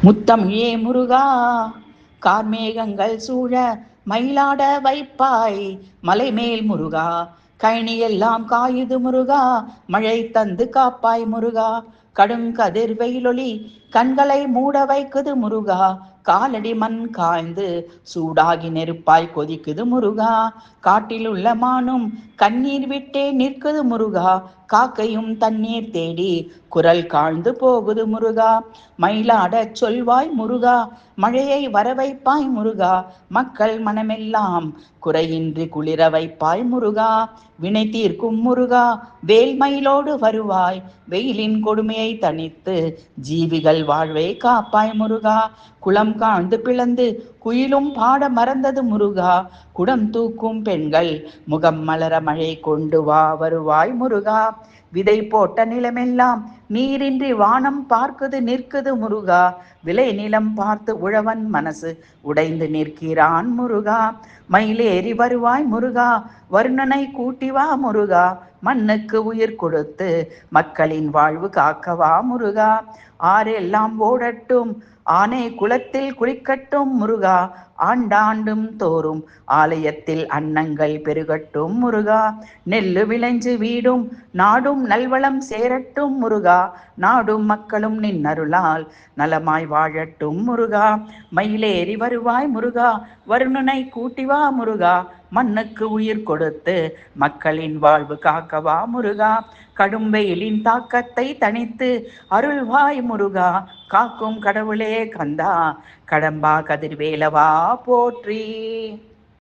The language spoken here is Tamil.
முத்தமிழே முருகா, கார்மேகங்கள் சூழ மயிலாட வைப்பாய் மலைமேல் முருகா, கழனியெல்லாம் காயுது முருகா, மழை தந்து காப்பாய் முருகா, கடுங்கதிர் வெயிலொளி கண்களை மூட வைக்குது முருகா, காலடி மண் காய்ந்து சூடாகி நெருப்பாய் கொதிக்குது முருகா, காட்டில் உள்ள மானும் கண்ணீர் விட்டே நிற்குது முருகா, காக்கையும் தண்ணீர் தேடி குரல் காழ்ந்து போகுது முருகா, மயிலாடச் சொல்வாய் முருகா, மழையை வரவைப்பாய் முருகா, மக்கள் மனமெல்லாம் குறையின்றி குளிர வைப்பாய் முருகா, வினை தீர்க்கும் முருகா, வேல்மயிலோடு வருவாய், வெயிலின் கொடுமையை தணித்து ஜீவிகள் வாழ்வை காப்பாய் முருகா, குளம் காழ்ந்து பிளந்து குயிலும் பாட மறந்தது முருகா, குடம் தூக்கும் பெண்கள் முகம் மலர மழை கொண்டு வா வருவாய் முருகா, விதை போட்ட நிலமெல்லாம் நீரின்றி வானம் பார்க்குது நிற்குது முருகா, விளை நிலம் பார்த்து உழவன் மனசு உடைந்து நிற்கிறான் முருகா, மயிலேறி வருவாய் முருகா, வருணனை கூட்டி வா முருகா, மண்ணுக்கு உயிர் கொடுத்து மக்களின் வாழ்வு காக்கவா முருகா, ஆரெல்லாம் ஓடட்டும் ஆனை குளத்தில் குளிக்கட்டும் முருகா, ஆண்டாண்டும் தோறும் ஆலயத்தில் அன்னங்கள் பெருகட்டும் முருகா, நெல்லு விளைஞ்சு வீடும் நாடும் நல்வளம் சேரட்டும் முருகா, நாடும் மக்களும் நின்னருளால் நலமாய் வாழட்டும் முருகா, மயிலேறி வருவாய் முருகா, வருணனை கூட்டிவா முருகா, மண்ணுக்கு உயிர் கொடுத்து மக்களின் வாழ்வு காக்கவா முருகா, கடும் வெயிலின் தாக்கத்தை தணித்து அருள்வாய் முருகா, காக்கும் கடவுளே கந்தா, கடம்பா கதிர்வேலவா போற்றி.